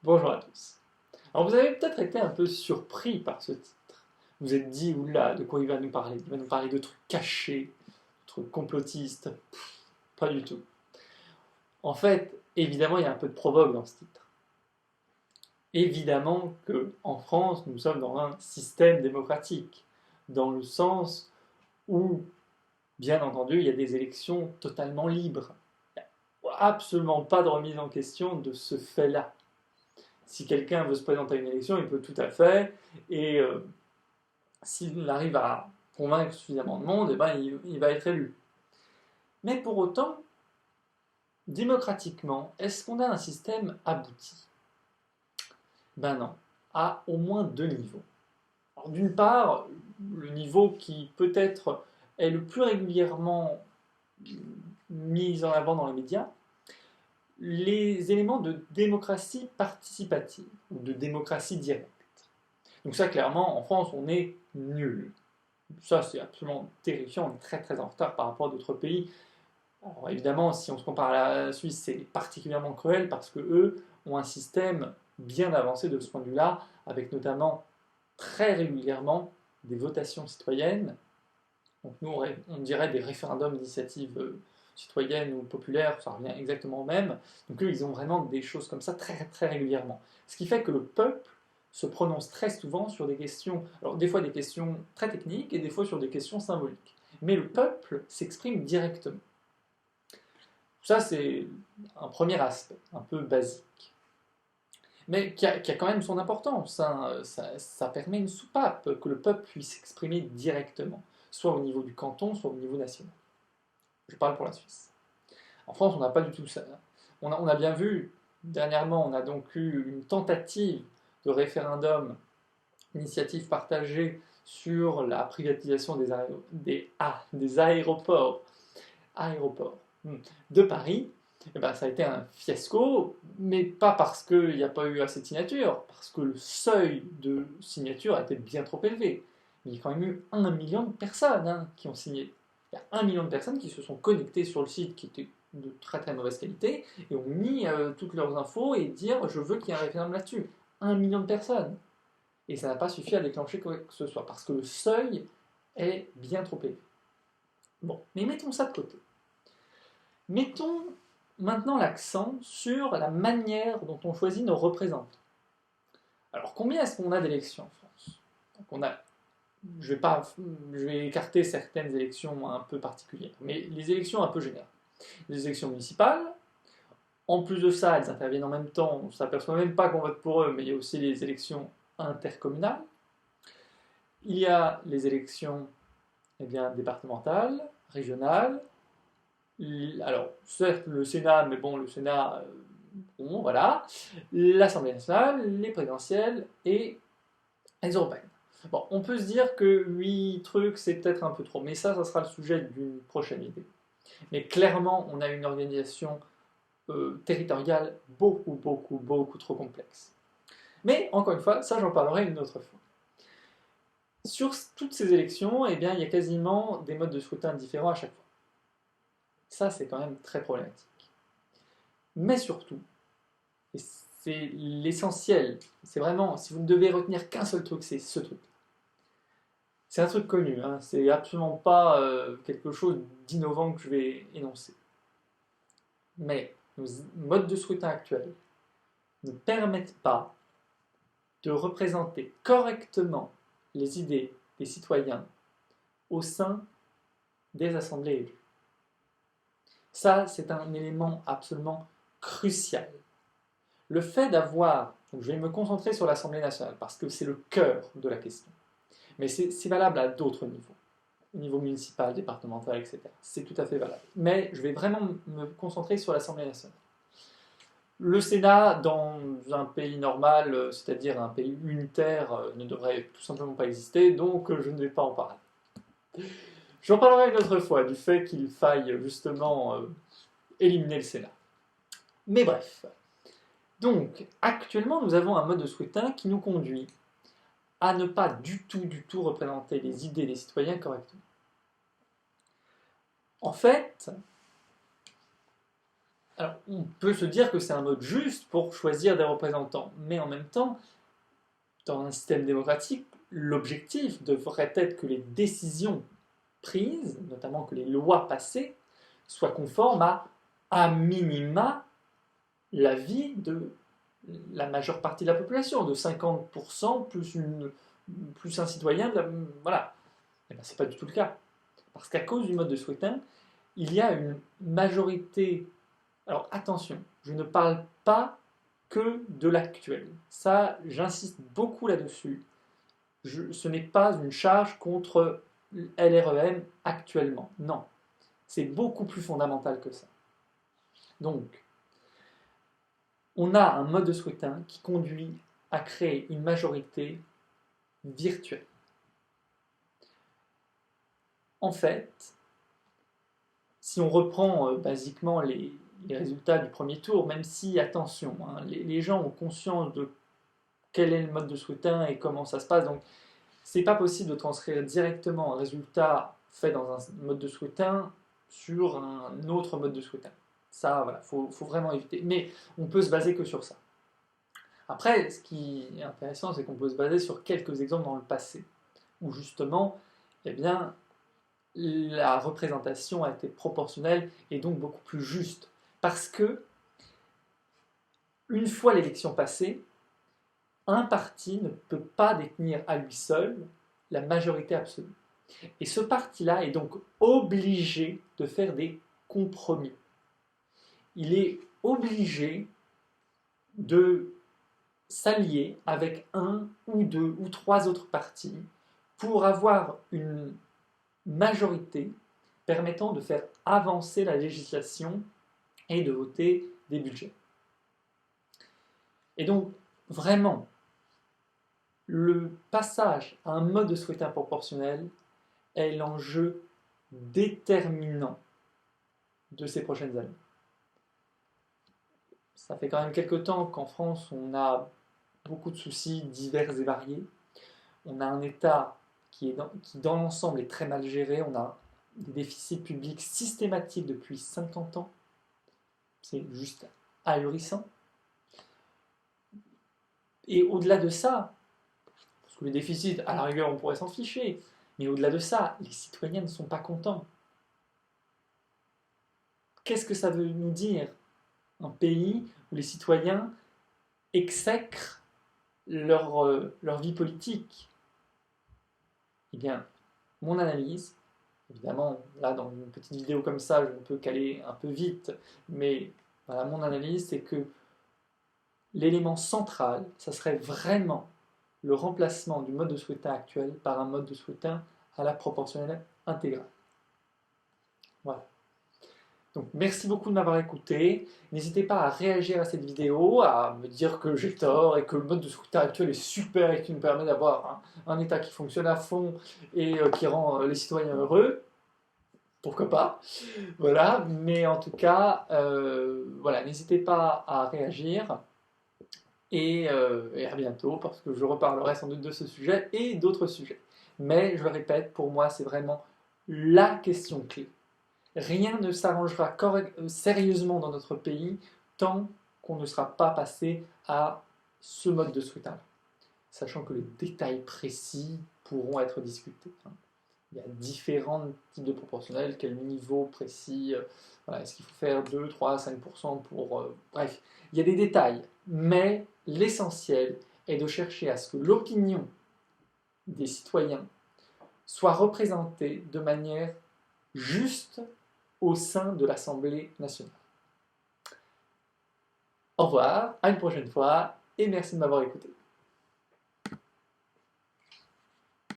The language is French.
Bonjour à tous. Alors vous avez peut-être été un peu surpris par ce titre. Vous vous êtes dit, oula, de quoi il va nous parler? Il va nous parler de trucs cachés, de trucs complotistes. Pas du tout. En fait, évidemment, il y a un peu de provoque dans ce titre. Évidemment qu'en France, nous sommes dans un système démocratique, dans le sens où, bien entendu, il y a des élections totalement libres. Il n'y a absolument pas de remise en question de ce fait-là. Si quelqu'un veut se présenter à une élection, il peut tout à fait, et s'il arrive à convaincre suffisamment de monde, eh ben, il va être élu. Mais pour autant, démocratiquement, est-ce qu'on a un système abouti? Ben non, à au moins deux niveaux. Alors, d'une part, le niveau qui peut-être est le plus régulièrement mis en avant dans les médias, les éléments de démocratie participative ou de démocratie directe. Donc ça, clairement, en France, on est nul. Ça, c'est absolument terrifiant, on est très très en retard par rapport à d'autres pays. Alors évidemment, si on se compare à la Suisse, c'est particulièrement cruel parce que eux ont un système bien avancé de ce point de vue-là, avec notamment très régulièrement des votations citoyennes. Donc nous, on dirait des référendums d'initiative citoyenne ou populaire, ça revient exactement au même. Donc eux, ils ont vraiment des choses comme ça très très régulièrement. Ce qui fait que le peuple se prononce très souvent sur des questions, alors des fois des questions très techniques et des fois sur des questions symboliques. Mais le peuple s'exprime directement. Ça, c'est un premier aspect, un peu basique. Mais qui a quand même son importance. Hein. Ça permet une soupape, que le peuple puisse s'exprimer directement, soit au niveau du canton, soit au niveau national. Je parle pour la Suisse. En France, on n'a pas du tout ça. On a bien vu, dernièrement, on a donc eu une tentative de référendum initiative partagée sur la privatisation des aéroports de Paris. Et ben, ça a été un fiasco, mais pas parce qu'il n'y a pas eu assez de signatures, parce que le seuil de signature a été bien trop élevé. Il y a quand même eu 1 million de personnes qui ont signé. Il y a 1 million de personnes qui se sont connectées sur le site qui était de très très mauvaise qualité et ont mis toutes leurs infos et dire je veux qu'il y ait un référendum là-dessus. 1 million de personnes. Et ça n'a pas suffi à déclencher quoi que ce soit, parce que le seuil est bien trop élevé. Bon, mais mettons ça de côté. Mettons maintenant l'accent sur la manière dont on choisit nos représentants. Alors, combien est-ce qu'on a d'élections en France? Donc, je vais écarter certaines élections un peu particulières, mais les élections un peu générales. Les élections municipales, en plus de ça, elles interviennent en même temps, on ne s'aperçoit même pas qu'on vote pour eux, mais il y a aussi les élections intercommunales. Il y a les élections départementales, régionales. Alors, certes, le Sénat, mais bon, le Sénat, bon, voilà. L'Assemblée nationale, les présidentielles et les européennes. Bon, on peut se dire que 8 trucs, c'est peut-être un peu trop, mais ça sera le sujet d'une prochaine idée. Mais clairement, on a une organisation territoriale beaucoup trop complexe. Mais, encore une fois, ça j'en parlerai une autre fois. Sur toutes ces élections, eh bien, il y a quasiment des modes de scrutin différents à chaque fois. Ça, c'est quand même très problématique. Mais surtout, et c'est l'essentiel, c'est vraiment, si vous ne devez retenir qu'un seul truc, c'est ce truc. C'est un truc connu, hein, c'est absolument pas quelque chose d'innovant que je vais énoncer. Mais nos modes de scrutin actuels ne permettent pas de représenter correctement les idées des citoyens au sein des assemblées élues. Ça, c'est un élément absolument crucial. Le fait d'avoir, donc je vais me concentrer sur l'Assemblée nationale parce que c'est le cœur de la question, mais c'est valable à d'autres niveaux, au niveau municipal, départemental, etc. C'est tout à fait valable. Mais je vais vraiment me concentrer sur l'Assemblée nationale. Le Sénat, dans un pays normal, c'est-à-dire un pays unitaire, ne devrait tout simplement pas exister, donc je ne vais pas en parler. J'en parlerai une autre fois du fait qu'il faille justement éliminer le Sénat. Mais bref. Donc, actuellement, nous avons un mode de scrutin qui nous conduit à ne pas du tout représenter les idées des citoyens correctement. En fait, Alors, on peut se dire que c'est un mode juste pour choisir des représentants, mais en même temps, dans un système démocratique, l'objectif devrait être que les décisions prises, notamment que les lois passées, soient conformes à minima l'avis de la majeure partie de la population, de 50% plus un citoyen. Voilà. Et bien, ce n'est pas du tout le cas. Parce qu'à cause du mode de scrutin, il y a une majorité. Alors attention, je ne parle pas que de l'actuel. Ça, j'insiste beaucoup là-dessus. Ce n'est pas une charge contre LREM actuellement. Non, c'est beaucoup plus fondamental que ça. Donc, on a un mode de scrutin qui conduit à créer une majorité virtuelle. En fait, si on reprend basiquement les résultats du premier tour, même si, attention, hein, les gens ont conscience de quel est le mode de scrutin et comment ça se passe, donc c'est pas possible de transcrire directement un résultat fait dans un mode de scrutin sur un autre mode de scrutin. Ça, voilà, faut vraiment éviter. Mais on peut se baser que sur ça. Après, ce qui est intéressant, c'est qu'on peut se baser sur quelques exemples dans le passé, où justement, eh bien, la représentation a été proportionnelle et donc beaucoup plus juste. Parce que, une fois l'élection passée, un parti ne peut pas détenir à lui seul la majorité absolue. Et ce parti-là est donc obligé de faire des compromis. Il est obligé de s'allier avec un ou deux ou trois autres partis pour avoir une majorité permettant de faire avancer la législation et de voter des budgets. Et donc, vraiment, le passage à un mode de scrutin proportionnel est l'enjeu déterminant de ces prochaines années. Ça fait quand même quelques temps qu'en France, on a beaucoup de soucis divers et variés. On a un État qui dans l'ensemble est très mal géré. On a des déficits publics systématiques depuis 50 ans. C'est juste ahurissant. Et au-delà de ça, parce que les déficits, à la rigueur, on pourrait s'en ficher, mais au-delà de ça, les citoyens ne sont pas contents. Qu'est-ce que ça veut nous dire? Un pays où les citoyens exècrent leur vie politique. Eh bien, mon analyse, évidemment, là, dans une petite vidéo comme ça, je peux caler un peu vite, mais voilà, mon analyse, c'est que l'élément central, ça serait vraiment le remplacement du mode de scrutin actuel par un mode de scrutin à la proportionnelle intégrale. Voilà. Donc merci beaucoup de m'avoir écouté. N'hésitez pas à réagir à cette vidéo, à me dire que j'ai tort et que le mode de scrutin actuel est super et qui nous permet d'avoir un État qui fonctionne à fond et qui rend les citoyens heureux. Pourquoi pas? Voilà, mais en tout cas, voilà, n'hésitez pas à réagir et à bientôt parce que je reparlerai sans doute de ce sujet et d'autres sujets. Mais je le répète, pour moi, c'est vraiment la question clé. Rien ne s'arrangera sérieusement dans notre pays tant qu'on ne sera pas passé à ce mode de scrutin, sachant que les détails précis pourront être discutés. Il y a différents types de proportionnels, quel niveau précis, voilà, est-ce qu'il faut faire 2, 3, 5% pour... bref, il y a des détails, mais l'essentiel est de chercher à ce que l'opinion des citoyens soit représentée de manière juste au sein de l'Assemblée nationale. Au revoir, à une prochaine fois, et merci de m'avoir écouté.